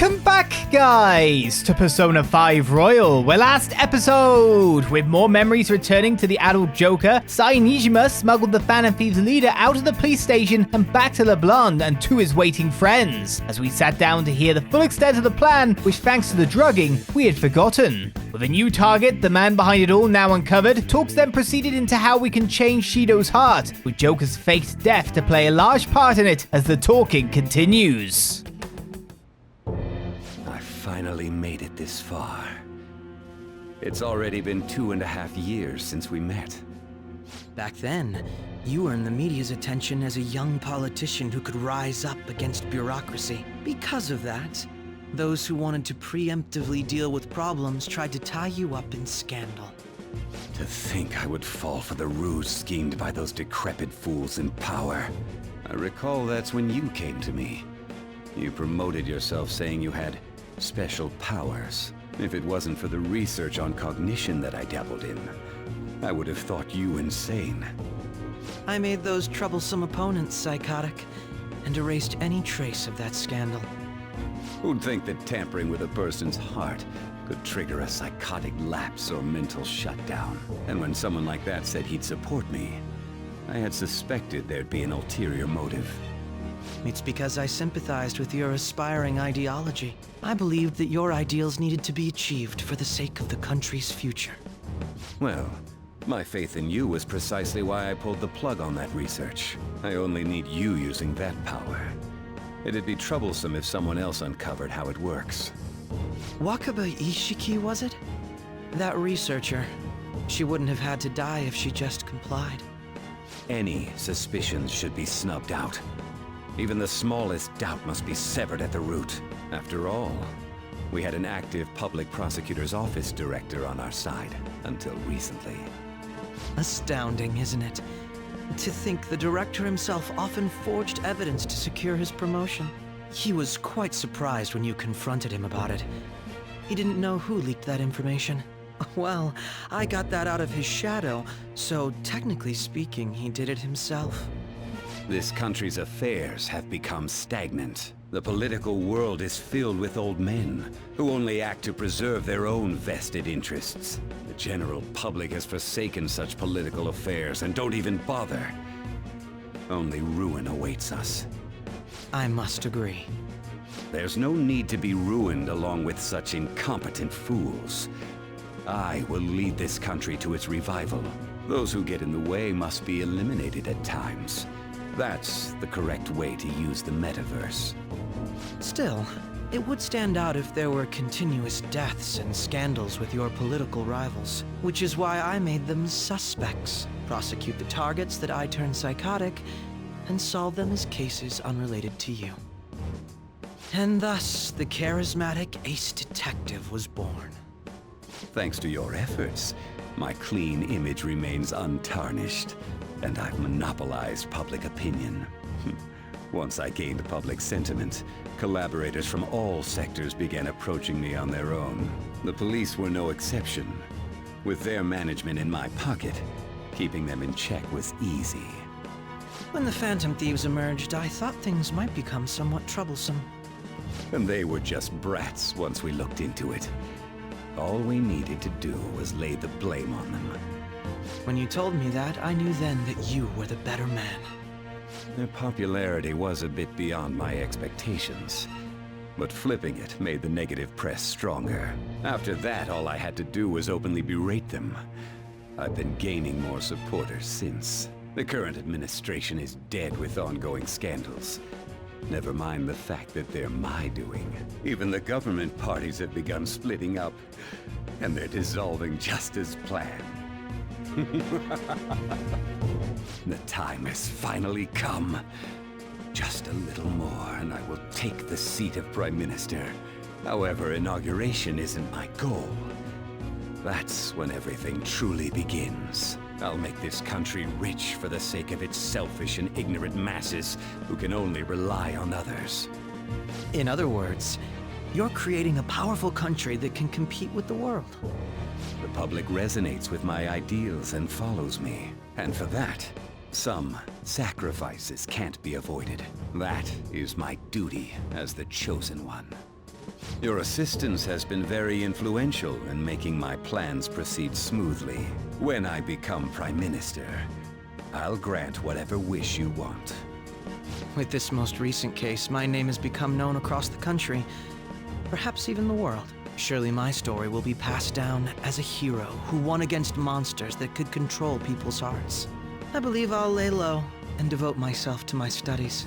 Welcome back, guys, to Persona 5 Royal, where last episode, with more memories returning to the adult Joker, Sai Nijima smuggled the Phantom Thieves leader out of the police station and back to LeBlanc and to his waiting friends, as we sat down to hear the full extent of the plan, which thanks to the drugging, we had forgotten. With a new target, the man behind it all now uncovered, talks then proceeded into how we can change Shido's heart, with Joker's faked death to play a large part in it as the talking continues. Finally made it this far. It's already been 2.5 years since we met. Back then, you earned the media's attention as a young politician who could rise up against bureaucracy. Because of that, those who wanted to preemptively deal with problems tried to tie you up in scandal. To think I would fall for the ruse schemed by those decrepit fools in power. I recall that's when you came to me. You promoted yourself saying you had special powers. If it wasn't for the research on cognition that I dabbled in, I would have thought you insane. I made those troublesome opponents psychotic, and erased any trace of that scandal. Who'd think that tampering with a person's heart could trigger a psychotic lapse or mental shutdown? And when someone like that said he'd support me, I had suspected there'd be an ulterior motive. It's because I sympathized with your aspiring ideology. I believed that your ideals needed to be achieved for the sake of the country's future. Well, my faith in you was precisely why I pulled the plug on that research. I only need you using that power. It'd be troublesome if someone else uncovered how it works. Wakaba Ishiki, was it? That researcher. She wouldn't have had to die if she just complied. Any suspicions should be snubbed out. Even the smallest doubt must be severed at the root. After all, we had an active public prosecutor's office director on our side, until recently. Astounding, isn't it? To think the director himself often forged evidence to secure his promotion. He was quite surprised when you confronted him about it. He didn't know who leaked that information. Well, I got that out of his shadow, so technically speaking, he did it himself. This country's affairs have become stagnant. The political world is filled with old men who only act to preserve their own vested interests. The general public has forsaken such political affairs and don't even bother. Only ruin awaits us. I must agree. There's no need to be ruined along with such incompetent fools. I will lead this country to its revival. Those who get in the way must be eliminated at times. That's the correct way to use the metaverse. Still, it would stand out if there were continuous deaths and scandals with your political rivals, which is why I made them suspects, prosecute the targets that I turned psychotic, and solve them as cases unrelated to you. And thus, the charismatic ace detective was born. Thanks to your efforts, my clean image remains untarnished. And I've monopolized public opinion. Once I gained public sentiment, collaborators from all sectors began approaching me on their own. The police were no exception. With their management in my pocket, keeping them in check was easy. When the Phantom Thieves emerged, I thought things might become somewhat troublesome. And they were just brats once we looked into it. All we needed to do was lay the blame on them. When you told me that, I knew then that you were the better man. Their popularity was a bit beyond my expectations, but flipping it made the negative press stronger. After that, all I had to do was openly berate them. I've been gaining more supporters since. The current administration is dead with ongoing scandals. Never mind the fact that they're my doing. Even the government parties have begun splitting up, and they're dissolving just as planned. The time has finally come. Just a little more and I will take the seat of Prime Minister. However, inauguration isn't my goal. That's when everything truly begins. I'll make this country rich for the sake of its selfish and ignorant masses who can only rely on others. In other words, you're creating a powerful country that can compete with the world. The public resonates with my ideals and follows me. And for that, some sacrifices can't be avoided. That is my duty as the chosen one. Your assistance has been very influential in making my plans proceed smoothly. When I become Prime Minister, I'll grant whatever wish you want. With this most recent case, my name has become known across the country, perhaps even the world. Surely my story will be passed down as a hero who won against monsters that could control people's hearts. I believe I'll lay low and devote myself to my studies.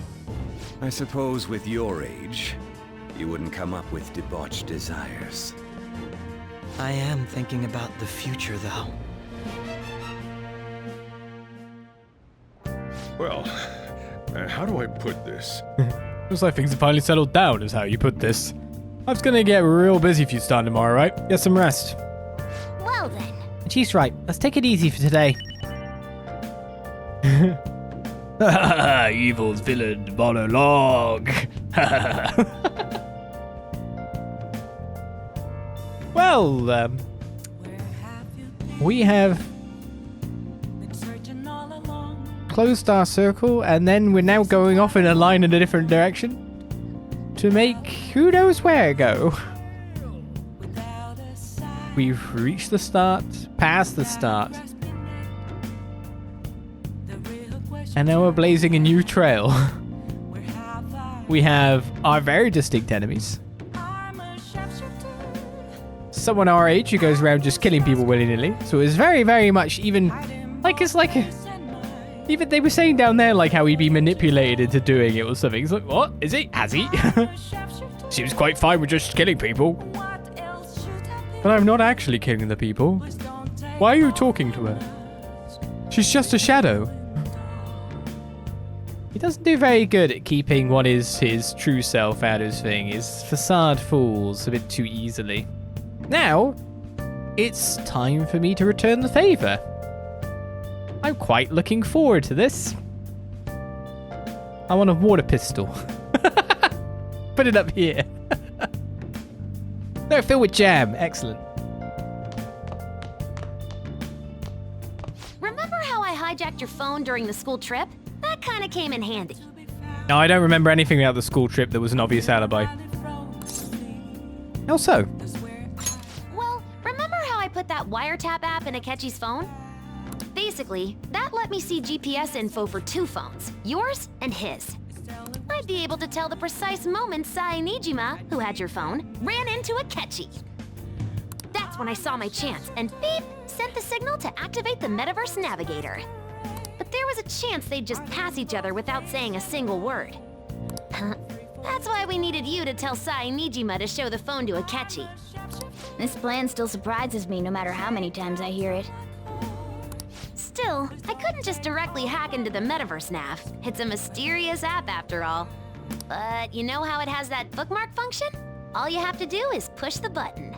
I suppose with your age, you wouldn't come up with debauched desires. I am thinking about the future, though. Well, how do I put this? Looks like things have finally settled down, is how you put this. I'm just gonna get real busy for you starting tomorrow, right? Get some rest. Well then. She's right. Let's take it easy for today. Evil's villain monologue. Well, we have closed our circle, and then we're now going off in a line in a different direction to make who knows where go. We've reached the start, past the start, and now we're blazing a new trail. We have our very distinct enemies. Someone our age who goes around just killing people willy-nilly. So it's very, very much even even they were saying down there like how he'd be manipulated into doing it or something. It's like, what? Is he? Has he? Seems quite fine with just killing people. But I'm not actually killing the people. Why are you talking to her? She's just a shadow. He doesn't do very good at keeping what is his true self out of his thing. His facade falls a bit too easily. Now, it's time for me to return the favor. I'm quite looking forward to this. I want a water pistol. Put it up here. No, fill with jam. Excellent. Remember how I hijacked your phone during the school trip? That kind of came in handy. No, I don't remember anything about the school trip that was an obvious alibi. How so? Well, remember how I put that wiretap app in Akechi's phone? Basically, that let me see GPS info for 2 phones, yours and his. I'd be able to tell the precise moment Sai Nijima, who had your phone, ran into Akechi. That's when I saw my chance and beep, sent the signal to activate the Metaverse Navigator. But there was a chance they'd just pass each other without saying a single word. That's why we needed you to tell Sai Nijima to show the phone to Akechi. This plan still surprises me no matter how many times I hear it. Still, I couldn't just directly hack into the Metaverse Nav. It's a mysterious app after all. But you know how it has that bookmark function? All you have to do is push the button.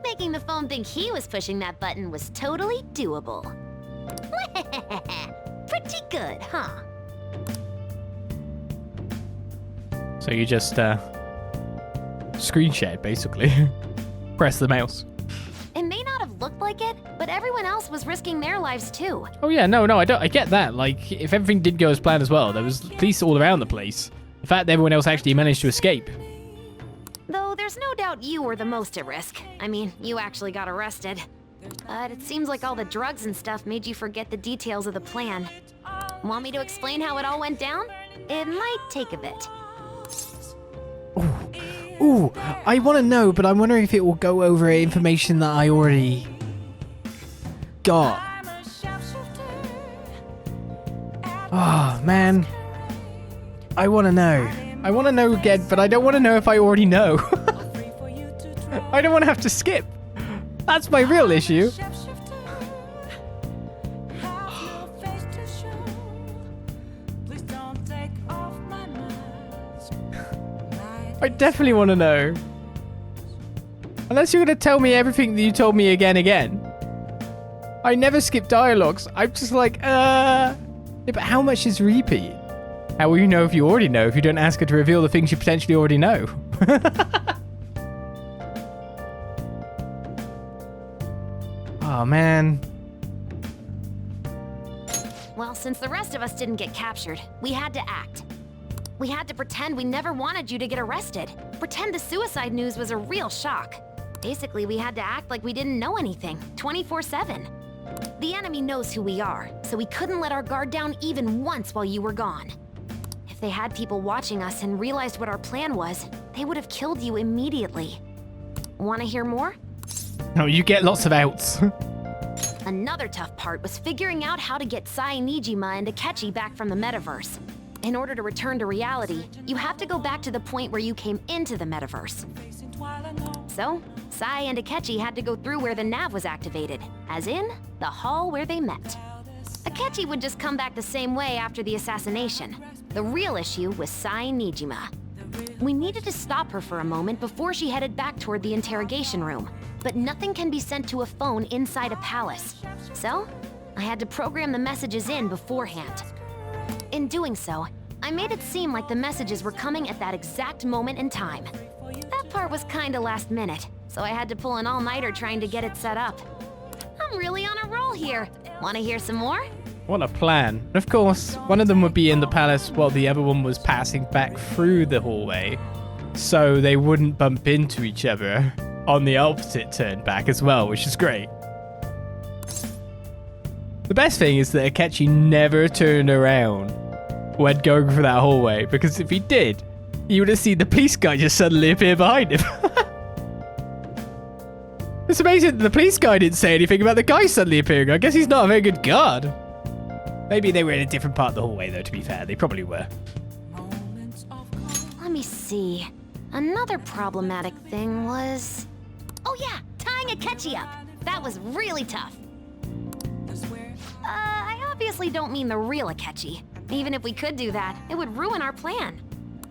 Making the phone think he was pushing that button was totally doable. Pretty good, huh? So you just screen shared, basically. Press the mouse. It may not have looked like it, but everyone else was risking their lives too. Oh yeah, no, I get that. Like, if everything did go as planned as well, there was police all around the place. The fact that everyone else actually managed to escape. Though there's no doubt you were the most at risk. I mean, you actually got arrested. But it seems like all the drugs and stuff made you forget the details of the plan. Want me to explain how it all went down? It might take a bit. Ooh, I want to know, but I'm wondering if it will go over information that I already got. Oh, man. I want to know. I want to know again, but I don't want to know if I already know. I don't want to have to skip. That's my real issue. I definitely want to know. Unless you're going to tell me everything that you told me again. I never skip dialogues. I'm just like, Yeah, but how much is repeat? How will you know if you already know if you don't ask her to reveal the things you potentially already know? Oh, man. Well, since the rest of us didn't get captured, we had to act. We had to pretend we never wanted you to get arrested. Pretend the suicide news was a real shock. Basically, we had to act like we didn't know anything, 24/7. The enemy knows who we are, so we couldn't let our guard down even once while you were gone. If they had people watching us and realized what our plan was, they would have killed you immediately. Want to hear more? No, you get lots of outs. Another tough part was figuring out how to get Sai Nijima and Akechi back from the metaverse. In order to return to reality, you have to go back to the point where you came into the metaverse. So, Sai and Akechi had to go through where the nav was activated, as in, the hall where they met. Akechi would just come back the same way after the assassination. The real issue was Sai Nijima. We needed to stop her for a moment before she headed back toward the interrogation room, but nothing can be sent to a phone inside a palace. So, I had to program the messages in beforehand. In doing so, I made it seem like the messages were coming at that exact moment in time. That part was kinda last minute, so I had to pull an all-nighter trying to get it set up. I'm really on a roll here. Wanna hear some more? What a plan. Of course, one of them would be in the palace while the other one was passing back through the hallway, so they wouldn't bump into each other on the opposite turn back as well, which is great. The best thing is that Akechi never turned around when going through that hallway, because if he did, you would have seen the police guy just suddenly appear behind him. It's amazing that the police guy didn't say anything about the guy suddenly appearing. I guess he's not a very good guard. Maybe they were in a different part of the hallway, though, to be fair. They probably were. Let me see. Another problematic thing was... Oh yeah, tying Akechi up. That was really tough. I obviously don't mean the real Akechi. Even if we could do that, it would ruin our plan.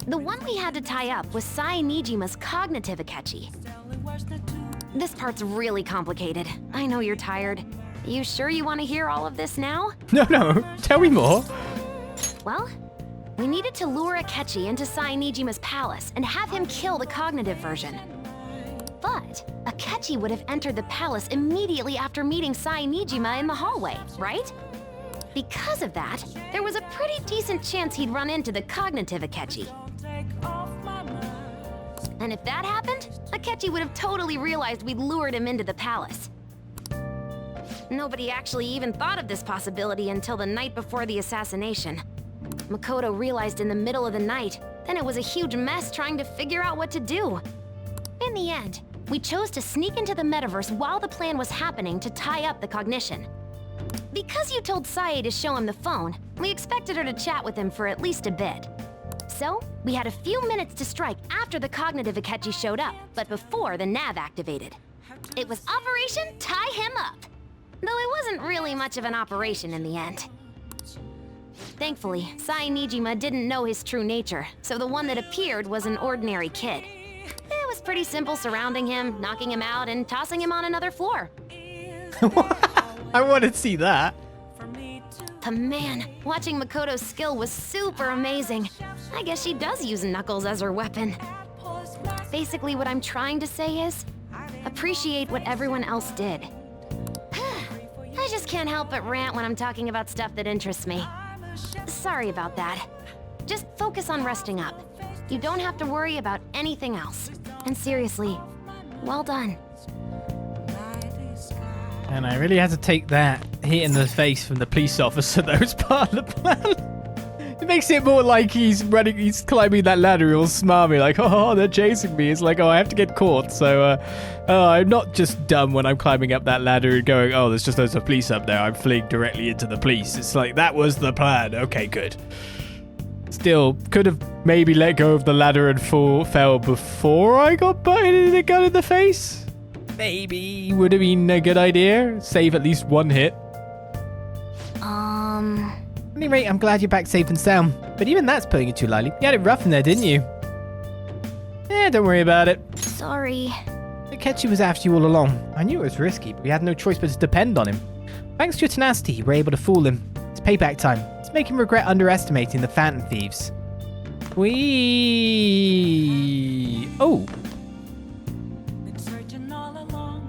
The one we had to tie up was Sai Nijima's cognitive Akechi. This part's really complicated. I know you're tired. You sure you want to hear all of this now? No. Tell me more. Well, we needed to lure Akechi into Sai Nijima's palace and have him kill the cognitive version. But Akechi would have entered the palace immediately after meeting Sai Nijima in the hallway, right? Because of that, there was a pretty decent chance he'd run into the cognitive Akechi. And if that happened, Akechi would have totally realized we'd lured him into the palace. Nobody actually even thought of this possibility until the night before the assassination. Makoto realized in the middle of the night, then it was a huge mess trying to figure out what to do. In the end, we chose to sneak into the metaverse while the plan was happening to tie up the cognition. Because you told Sae to show him the phone, we expected her to chat with him for at least a bit. So, we had a few minutes to strike after the cognitive Akechi showed up, but before the nav activated. It was Operation Tie Him Up, though it wasn't really much of an operation in the end. Thankfully, Sai Nijima didn't know his true nature, so the one that appeared was an ordinary kid. It was pretty simple surrounding him, knocking him out, and tossing him on another floor. I want to see that. But man, watching Makoto's skill was super amazing. I guess she does use Knuckles as her weapon. Basically, what I'm trying to say is, appreciate what everyone else did. I just can't help but rant when I'm talking about stuff that interests me. Sorry about that. Just focus on resting up. You don't have to worry about anything else. And seriously, well done. And I really had to take that hit in the face from the police officer that was part of the plan. It makes it more like he's climbing that ladder all smarmy, like, oh, they're chasing me. It's like, oh, I have to get caught. So, I'm not just dumb when I'm climbing up that ladder and going, oh, there's just loads of police up there. I'm fleeing directly into the police. It's like, that was the plan. Okay, good. Still, could have maybe let go of the ladder and fell before I got butted in a gun in the face. Maybe would have been a good idea. Save at least one hit. At any rate, I'm glad you're back safe and sound. But even that's putting it too lightly. You had it rough in there, didn't you? Don't worry about it. Sorry. Akechi was after you all along. I knew it was risky, but we had no choice but to depend on him. Thanks to your tenacity, you were able to fool him. It's payback time. Let's make him regret underestimating the Phantom Thieves. Oh.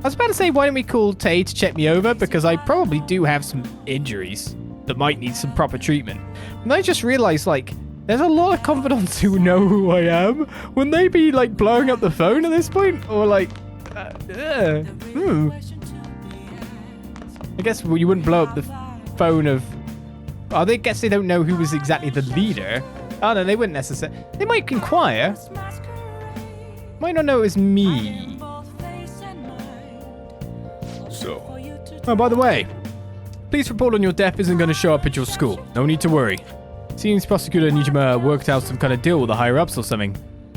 I was about to say, why don't we call Tay to check me over? Because I probably do have some injuries that might need some proper treatment. And I just realized, like, There's a lot of confidants who know who I am. Wouldn't they be, like, blowing up the phone at this point? Or, like, I guess you wouldn't blow up the phone of... Oh, they guess they don't know who was exactly the leader. Oh, no, they wouldn't necessarily... They might inquire. Might not know it was me. So, Oh, by the way, police report on your death isn't going to show up at your school. No need to worry. Seems Prosecutor Nijima worked out some kind of deal with the higher-ups or something.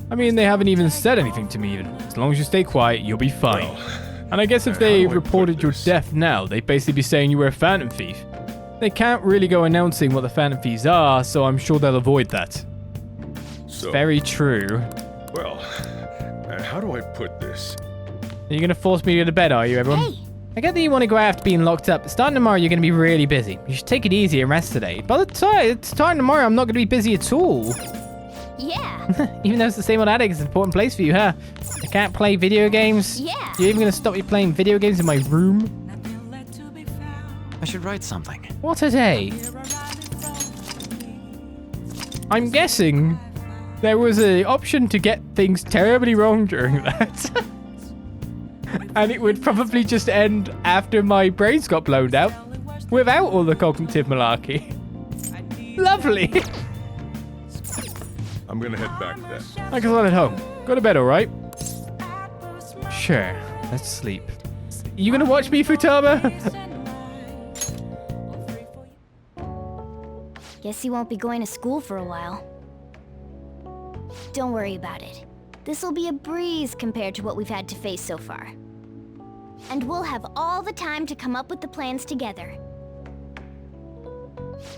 I mean, they haven't even said anything to me even. As long as you stay quiet, you'll be fine. And I guess if they reported your death now, they'd basically be saying you were a Phantom Thief. They can't really go announcing what the Phantom Thieves are, so I'm sure they'll avoid that. so Very true. well, how do I put this? Are you going to force me to go to bed, are you, everyone? Hey, I get that you want to go after being locked up. Starting tomorrow, you're going to be really busy. You should take it easy and rest today. By the time it's starting tomorrow, I'm not going to be busy at all. yeah, Even though it's the same old attic, it's an important place for you, huh? I can't play video games. yeah. You're even going to stop me playing video games in my room? I should write something. What a day. I'm guessing there was an option to get things terribly wrong during that. And it would probably just end after my brains got blown out without all the cognitive malarkey. Lovely. I'm gonna head back then. I guess I'm at home. Go to bed, all right? Sure. Let's sleep. You gonna watch me, Futaba? Guess you won't be going to school for a while. Don't worry about it. This'll be a breeze compared to what we've had to face so far. And we'll have all the time to come up with the plans together.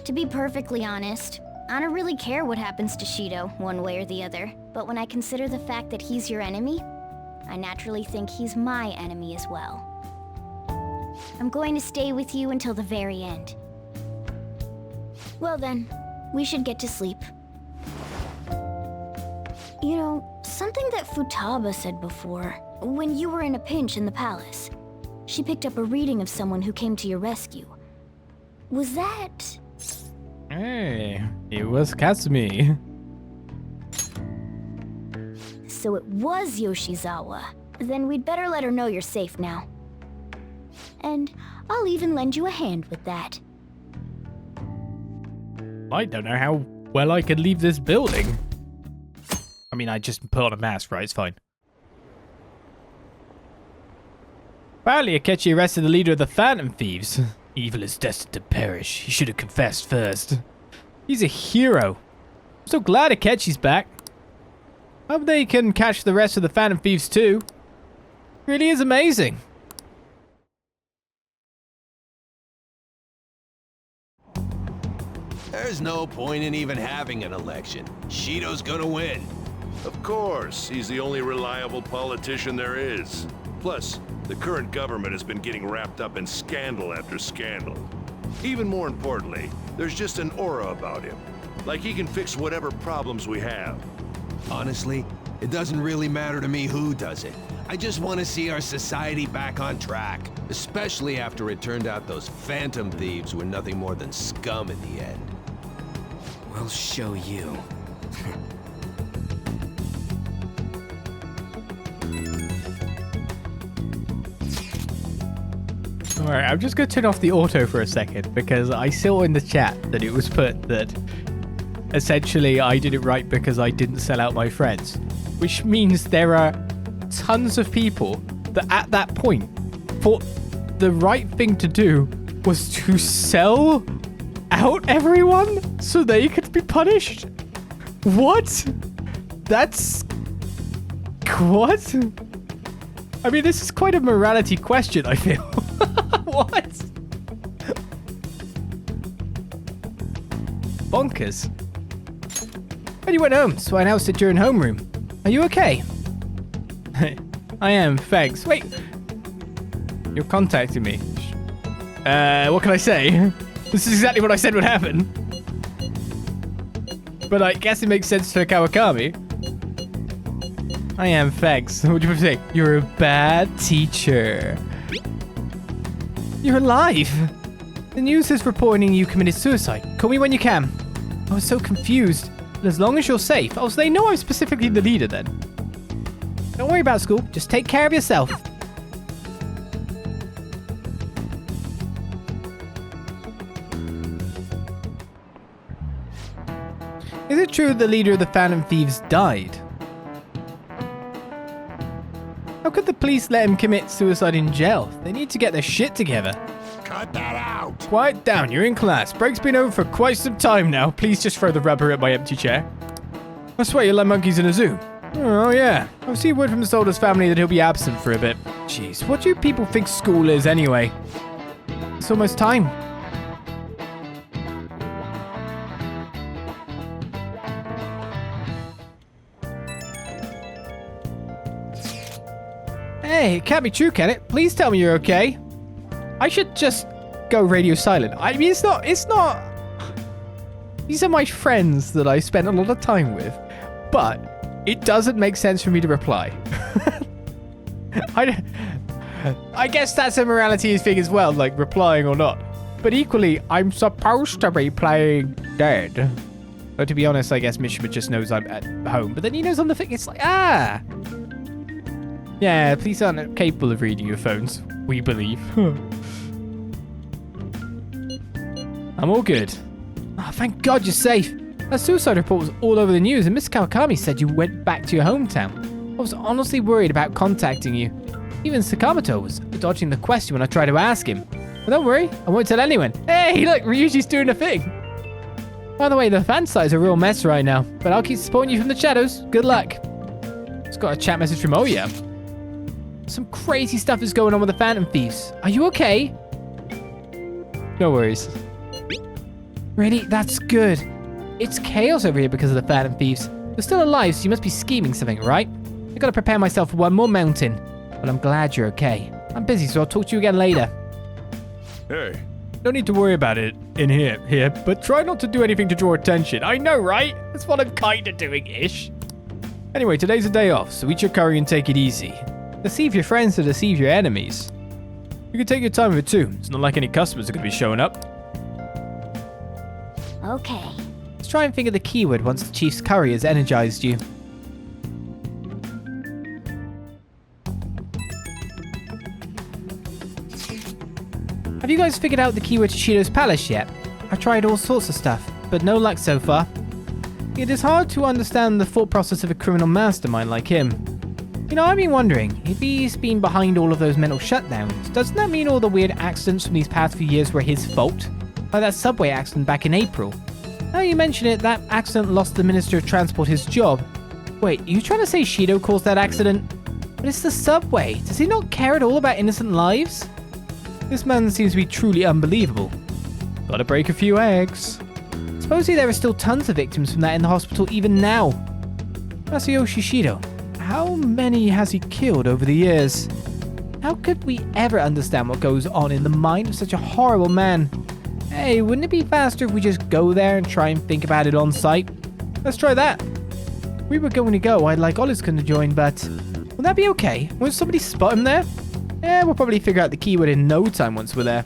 To be perfectly honest, I don't really care what happens to Shido, one way or the other. But when I consider the fact that he's your enemy, I naturally think he's my enemy as well. I'm going to stay with you until the very end. Well then, we should get to sleep. You know, something that Futaba said before, when you were in a pinch in the palace. She picked up a reading of someone who came to your rescue. Was that... Hey, it was Kasumi. So it was Yoshizawa. Then we'd better let her know you're safe now. And I'll even lend you a hand with that. I don't know how well I could leave this building. I mean, I just put on a mask, right? It's fine. Apparently, Akechi arrested the leader of the Phantom Thieves. Evil is destined to perish. He should have confessed first. He's a hero. I'm so glad Akechi's back. Hope they can catch the rest of the Phantom Thieves too. Really is amazing. There's no point in even having an election. Shido's gonna win. Of course, he's the only reliable politician there is. Plus, the current government has been getting wrapped up in scandal after scandal. Even more importantly, there's just an aura about him. Like he can fix whatever problems we have. Honestly, it doesn't really matter to me who does it. I just want to see our society back on track. Especially after it turned out those Phantom Thieves were nothing more than scum in the end. We'll show you. Alright, I'm just going to turn off the auto for a second because I saw in the chat that it was put that essentially I did it right because I didn't sell out my friends. Which means there are tons of people that at that point thought the right thing to do was to sell out everyone so they could be punished. What? That's... What? I mean, this is quite a morality question, I feel. What? Bonkers. And you went home, so I announced it during homeroom. Are you okay? I am, thanks. Wait. You're contacting me. What can I say? This is exactly what I said would happen. But I guess it makes sense to Kawakami. I am, thanks. What do you say? You're a bad teacher. You're alive. The news is reporting you committed suicide. Call me when you can. I was so confused. as long as you're safe. Oh, so they know I'm specifically the leader then. Don't worry about school. Just take care of yourself. Is it true that the leader of the Phantom Thieves died? How could the police let him commit suicide in jail? They need to get their shit together. Cut that out! Quiet down, you're in class. Break's been over for quite some time now. Please just throw the rubber at my empty chair. I swear you're like monkeys in a zoo. Oh yeah, I've received word from the soldier's family that he'll be absent for a bit. Jeez, what do you people think school is anyway? It's almost time. Hey, it can't be true, can it? Please tell me you're okay. I should just go radio silent. I mean, it's not... These are my friends that I spent a lot of time with, but it doesn't make sense for me to reply. I guess that's a morality thing as well, like replying or not. But equally, I'm supposed to be playing dead. But to be honest, I guess Mishima just knows I'm at home. But then he knows I'm the thing. It's like, ah. Yeah, police aren't capable of reading your phones, we believe. I'm all good. Oh, thank God you're safe. That suicide report was all over the news, and Mr. Kawakami said you went back to your hometown. I was honestly worried about contacting you. Even Sakamoto was dodging the question when I tried to ask him. But don't worry, I won't tell anyone. Hey, look, Ryuji's doing a thing. By the way, the fan site's a real mess right now, but I'll keep supporting you from the shadows. Good luck. Just got a chat message from Oya. Some crazy stuff is going on with the Phantom Thieves. Are you okay? No worries. Really? That's good. It's chaos over here because of the Phantom Thieves. You're still alive, so you must be scheming something, right? I gotta prepare myself for one more mountain. But I'm glad you're okay. I'm busy, so I'll talk to you again later. Hey, no need to worry about it in here, but try not to do anything to draw attention. I know, right? That's what I'm kinda doing-ish. Anyway, today's a day off, so eat your curry and take it easy. Deceive your friends to deceive your enemies. You can take your time with it too. It's not like any customers are going to be showing up. Okay. Let's try and think of the keyword once the Chief's curry has energized you. Have you guys figured out the keyword to Shido's palace yet? I've tried all sorts of stuff, but no luck so far. It is hard to understand the thought process of a criminal mastermind like him. You know, I've been wondering, if he's been behind all of those mental shutdowns, doesn't that mean all the weird accidents from these past few years were his fault? Like that subway accident back in April. Now you mention it, that accident lost the Minister of Transport his job. Wait, are you trying to say Shido caused that accident? But it's the subway. Does he not care at all about innocent lives? This man seems to be truly unbelievable. Gotta break a few eggs. Supposedly there are still tons of victims from that in the hospital even now. Masayoshi Shido. How many has he killed over the years? How could we ever understand what goes on in the mind of such a horrible man? Hey, wouldn't it be faster if we just go there and try and think about it on site? Let's try that. We were going to go, I'd like Olizandri to join, but will that be okay? Won't somebody spot him there? Yeah, we'll probably figure out the keyword in no time once we're there.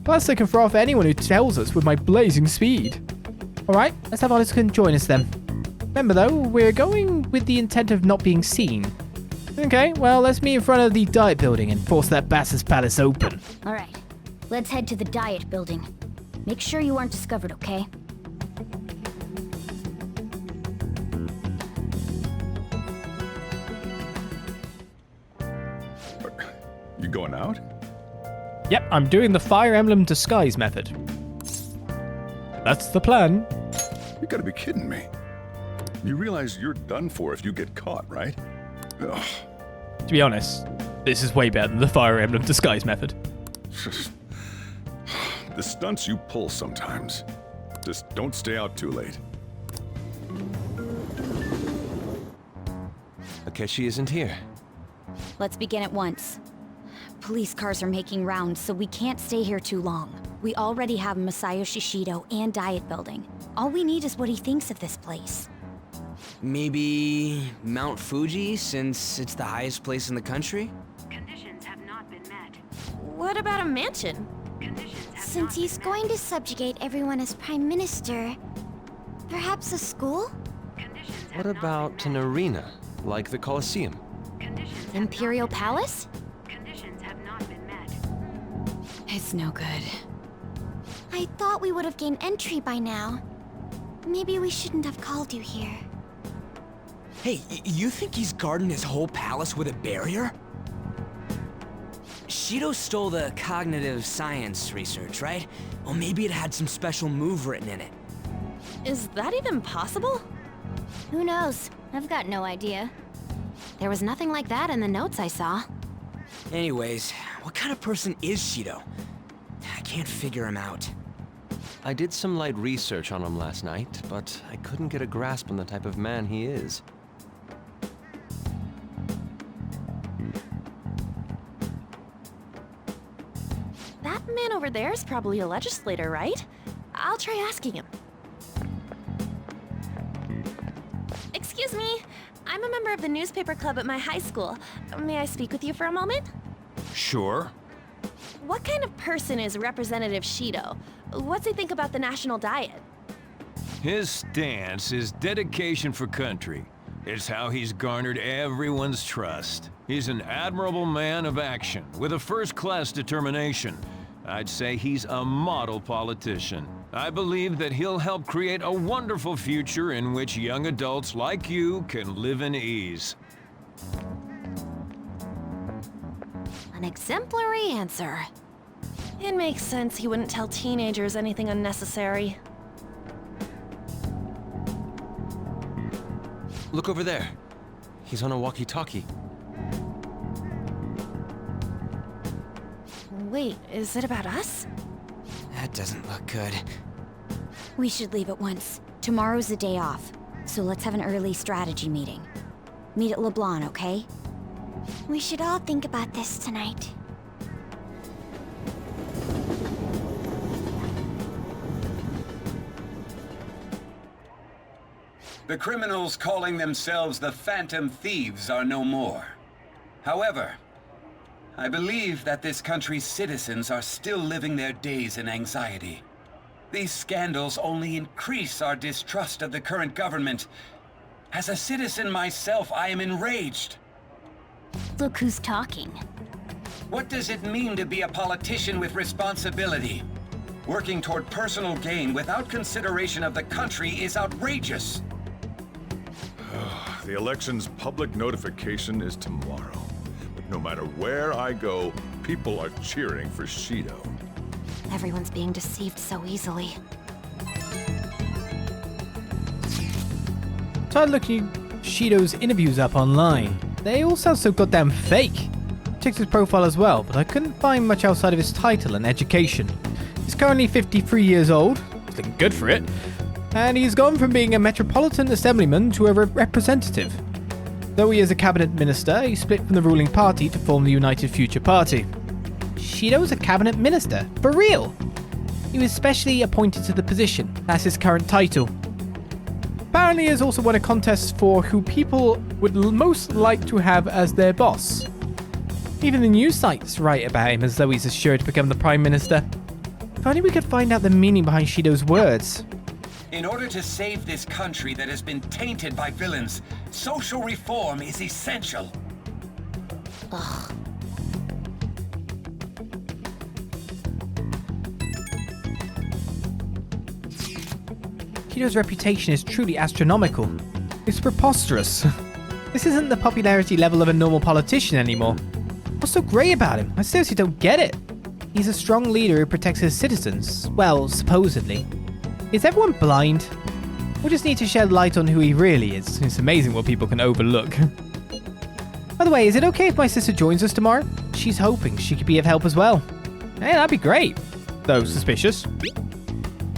Plus, I can throw off anyone who tells us with my blazing speed. Alright, let's have Olizandri join us then. Remember though, we're going with the intent of not being seen. Okay, well, let's meet in front of the Diet Building and force that bastard's palace open. Alright, let's head to the Diet Building. Make sure you aren't discovered, okay? You going out? Yep, I'm doing the Fire Emblem disguise method. That's the plan. You gotta be kidding me. You realize you're done for if you get caught, right? Ugh. To be honest, this is way better than the Fire Emblem disguise method. The stunts you pull sometimes. Just don't stay out too late. Akechi isn't here. Let's begin at once. Police cars are making rounds, so we can't stay here too long. We already have Masayoshi Shido and Diet Building. All we need is what he thinks of this place. Maybe Mount Fuji, since it's the highest place in the country? Conditions have not been met. What about a mansion? Since he's going to subjugate everyone as Prime Minister, perhaps a school? What about an arena, like the Colosseum? Imperial Palace? Conditions have not been met. It's no good. I thought we would have gained entry by now. Maybe we shouldn't have called you here. Hey, you think he's guarding his whole palace with a barrier? Shido stole the cognitive science research, right? Well, maybe it had some special move written in it. Is that even possible? Who knows? I've got no idea. There was nothing like that in the notes I saw. Anyways, what kind of person is Shido? I can't figure him out. I did some light research on him last night, but I couldn't get a grasp on the type of man he is. That man over there is probably a legislator, right? I'll try asking him. Excuse me. I'm a member of the newspaper club at my high school. May I speak with you for a moment? Sure. What kind of person is Representative Shido? What's he think about the national diet? His stance is dedication for country. It's how he's garnered everyone's trust. He's an admirable man of action, with a first-class determination. I'd say he's a model politician. I believe that he'll help create a wonderful future in which young adults like you can live in ease. An exemplary answer. It makes sense he wouldn't tell teenagers anything unnecessary. Look over there. He's on a walkie-talkie. Wait, is it about us? That doesn't look good. We should leave at once. Tomorrow's the day off, so let's have an early strategy meeting. Meet at LeBlanc, okay? We should all think about this tonight. The criminals calling themselves the Phantom Thieves are no more. However, I believe that this country's citizens are still living their days in anxiety. These scandals only increase our distrust of the current government. As a citizen myself, I am enraged. Look who's talking. What does it mean to be a politician with responsibility? Working toward personal gain without consideration of the country is outrageous. The election's public notification is tomorrow. But no matter where I go, people are cheering for Shido. Everyone's being deceived so easily. Started looking Shido's interviews up online. They all sound so goddamn fake. Checked his profile as well, but I couldn't find much outside of his title and education. He's currently 53 years old. He's looking good for it. And he's gone from being a Metropolitan Assemblyman to a representative. Though he is a cabinet minister, he split from the ruling party to form the United Future Party. Shido's a cabinet minister, for real! He was specially appointed to the position, that's his current title. Apparently he has also won a contest for who people would most like to have as their boss. Even the news sites write about him as though he's assured to become the Prime Minister. If only we could find out the meaning behind Shido's words. In order to save this country that has been tainted by villains, social reform is essential. Ugh. Shido's reputation is truly astronomical. It's preposterous. This isn't the popularity level of a normal politician anymore. What's so great about him? I seriously don't get it. He's a strong leader who protects his citizens. Well, supposedly. Is everyone blind? We just need to shed light on who he really is. It's amazing what people can overlook. By the way, is it okay if my sister joins us tomorrow? She's hoping she could be of help as well. Hey, that'd be great. Though suspicious.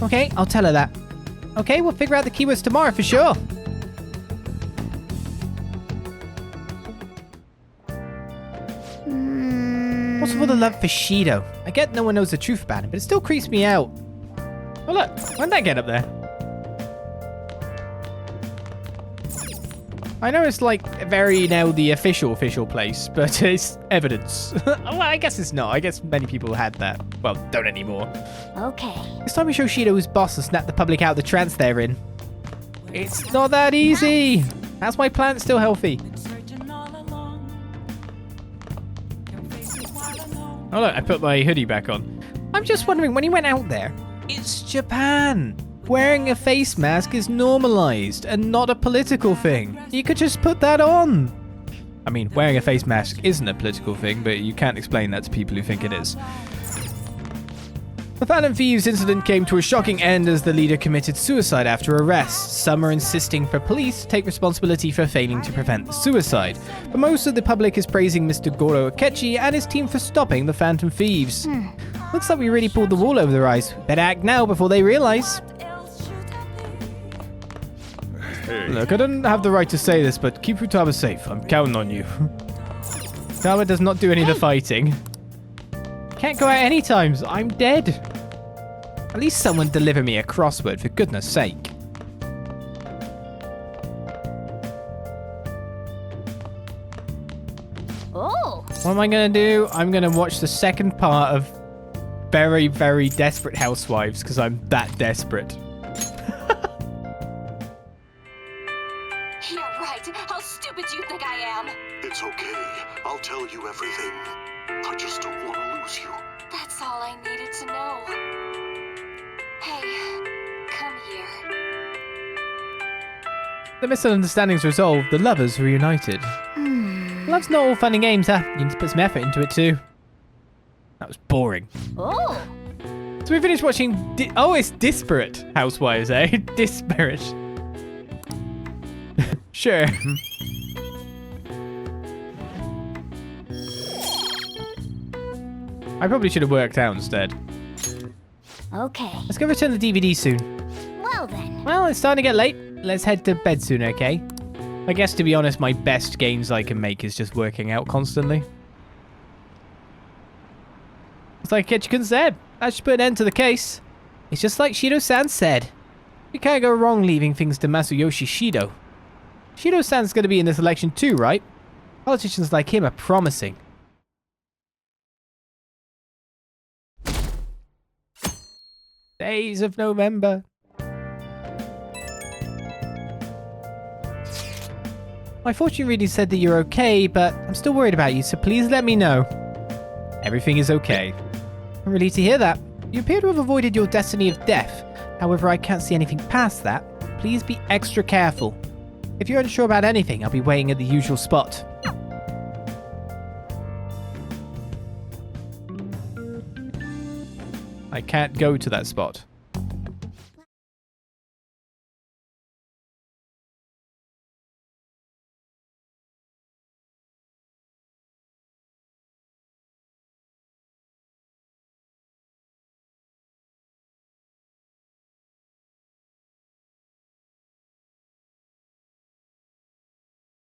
Okay, I'll tell her that. Okay, we'll figure out the keywords tomorrow for sure. What's with all the love for Shido? I get no one knows the truth about him, but it still creeps me out. Oh look, when did I get up there? I know it's like very now the official place, but it's evidence. Well, I guess it's not. I guess many people had that. Well, don't anymore. Okay. It's time we show Shido who's boss and snap the public out of the trance they're in. It's not that easy. How's my plant still healthy? Oh look, I put my hoodie back on. I'm just wondering, when he went out there, it's Japan. Wearing a face mask is normalized and not a political thing. You could just put that on. I mean, wearing a face mask isn't a political thing, but you can't explain that to people who think it is. The Phantom Thieves incident came to a shocking end as the leader committed suicide after arrest. Some are insisting for police to take responsibility for failing to prevent the suicide, but most of the public is praising Mr. Goro Akechi and his team for stopping the Phantom Thieves. Looks like we really pulled the wool over their eyes. Better act now before they realize. Hey. Look, I don't have the right to say this, but keep Futaba safe. I'm counting on you. Futaba does not do any of the fighting. Can't go out any times. I'm dead. At least someone deliver me a crossword, for goodness sake. Oh. What am I going to do? I'm going to watch the second part of Very, Very Desperate Housewives, because I'm that desperate. You're right. How stupid do you think I am? It's okay. I'll tell you everything. I just don't want to lose you. That's all I needed to know. Hey, come here. The misunderstandings resolved, the lovers reunited. Love's not all fun and games, huh? You need to put some effort into it too. That was boring. Oh. So we finished watching... Oh, it's Disparate Housewives, eh? Disparate. Sure. I probably should have worked out instead. Okay. Let's go return the DVD soon. Well then. Well, it's starting to get late. Let's head to bed soon, okay? I guess, to be honest, my best gains I can make is just working out constantly. It's like Ketchukun said. I should put an end to the case. It's just like Shido-san said. You can't go wrong leaving things to Masuyoshi Shido. Shido-san's going to be in this election too, right? Politicians like him are promising. Days of November. My fortune reading said that you're okay, but I'm still worried about you, so please let me know. Everything is okay. I'm relieved to hear that. You appear to have avoided your destiny of death. However, I can't see anything past that. Please be extra careful. If you're unsure about anything, I'll be waiting at the usual spot. I can't go to that spot.